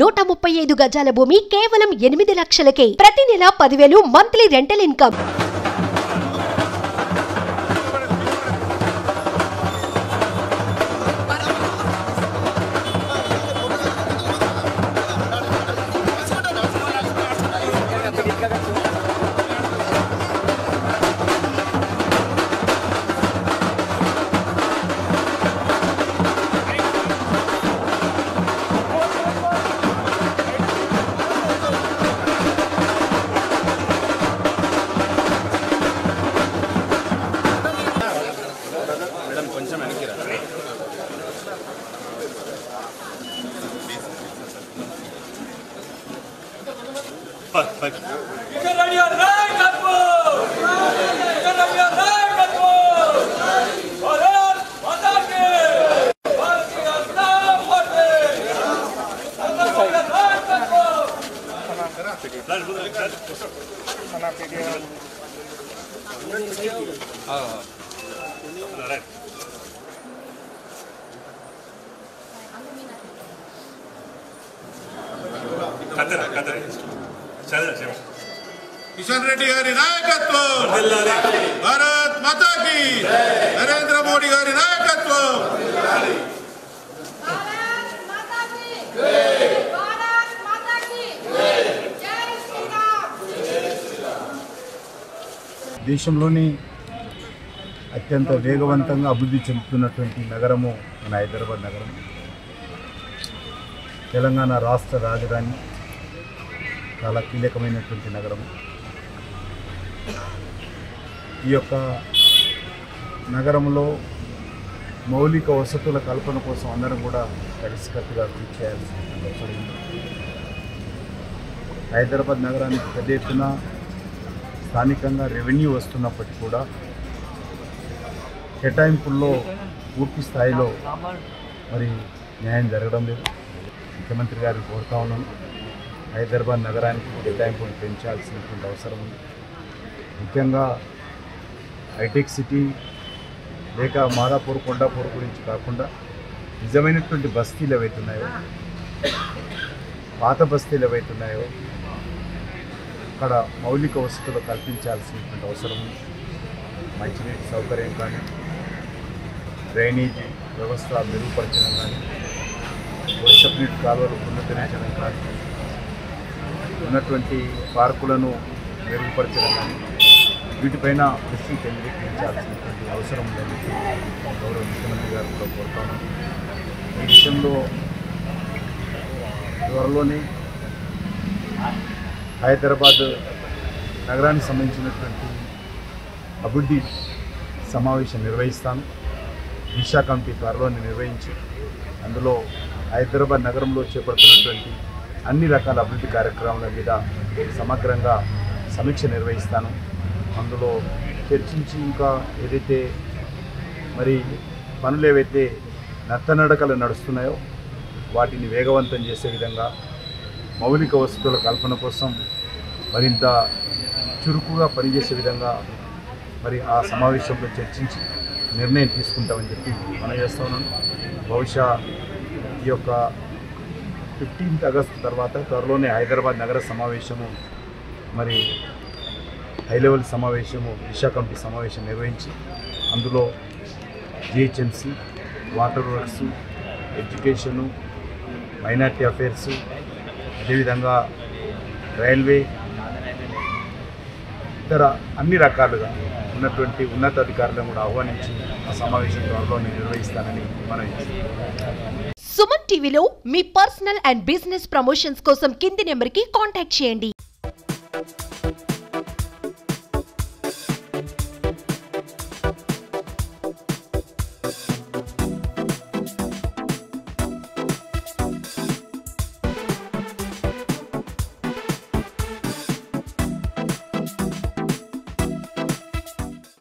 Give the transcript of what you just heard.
135 గజాల భూమి కేవలం 8 లక్షలకే. ప్రతి నెల 10,000 monthly rental income. Kishan Reddy గారి నాయకత్వం, భారత్ మాతా కీ, నరేంద్ర మోడీ గారి నాయకత్వం. దేశంలోని అత్యంత వేగవంతంగా అభివృద్ధి చెందుతున్నటువంటి నగరము మన హైదరాబాద్ నగరం. తెలంగాణ రాష్ట్ర రాజధాని, చాలా కీలకమైనటువంటి నగరము. ఈ యొక్క నగరంలో మౌలిక వసతుల కల్పన కోసం అందరం కూడా కలిసికట్టుగా కృషి చేయాల్సిన అవసరం ఉంది. హైదరాబాద్ నగరానికి పెద్ద ఎత్తున స్థానికంగా రెవెన్యూ వస్తున్నప్పటికీ కూడా కేటాయింపుల్లో పూర్తి స్థాయిలో మరి న్యాయం జరగడం లేదు. ముఖ్యమంత్రి గారిని కోరుతా ఉన్నాను, హైదరాబాద్ నగరానికి కేటాయింపులు పెంచాల్సినటువంటి అవసరం ఉంది. ముఖ్యంగా హైటెక్ సిటీ లేక మాదాపూర్, కొండాపూర్ గురించి కాకుండా నిజమైనటువంటి బస్తీలు ఏవైతున్నాయో, పాత బస్తీలు ఏవైతున్నాయో అక్కడ మౌలిక వసతులు కల్పించాల్సినటువంటి అవసరం ఉంది. మంచినీటి సౌకర్యం కానీ, డ్రైనేజీ వ్యవస్థ మెరుగుపరచడం కానీ, వర్షపు నీటి కాలువలు పునరుద్ధరించడం కానీ, ఉన్నటువంటి పార్కులను మెరుగుపరచడం కానీ, వీటిపైన దృష్టి కేంద్రీకరించాల్సినటువంటి అవసరం ఉందని గౌరవ ముఖ్యమంత్రి గారు కూడా కోరుతాను. ఈ విషయంలో త్వరలోనే హైదరాబాద్ నగరానికి సంబంధించినటువంటి అభివృద్ధి సమావేశం నిర్వహిస్తాను. దిశా కమిటీ త్వరలోనే నిర్వహించి అందులో హైదరాబాద్ నగరంలో చేపడుతున్నటువంటి అన్ని రకాల అభివృద్ధి కార్యక్రమాల మీద సమగ్రంగా సమీక్ష నిర్వహిస్తాను. అందులో చర్చించి ఇంకా ఏదైతే మరి పనులు ఏవైతే నత్తనడకలు నడుస్తున్నాయో వాటిని వేగవంతం చేసే విధంగా, మౌలిక వసతుల కల్పన కోసం మరింత చురుకుగా పనిచేసే విధంగా మరి ఆ సమావేశంలో చర్చించి నిర్ణయం తీసుకుంటామని చెప్పి మనం చేస్తా ఉన్నాను. బహుశా ఈ యొక్క 15 ఆగస్టు తర్వాత త్వరలోనే హైదరాబాద్ నగర సమావేశము, మరి హై లెవెల్ సమావేశము, దిశా కమిటీ సమావేశం నిర్వహించి అందులో GHMC, water works, education, minority affairs, అదేవిధంగా రైల్వే, ఇతర అన్ని రకాలుగా ఉన్నటువంటి ఉన్నతాధికారులను కూడా ఆహ్వానించి ఆ సమావేశం త్వరలోనే నిర్వహిస్తానని మనం సుమన్ టీవీలో మీ పర్సనల్ అండ్ బిజినెస్ ప్రమోషన్స్ కోసం కింది నెంబర్కి కాంటాక్ట్ చేయండి.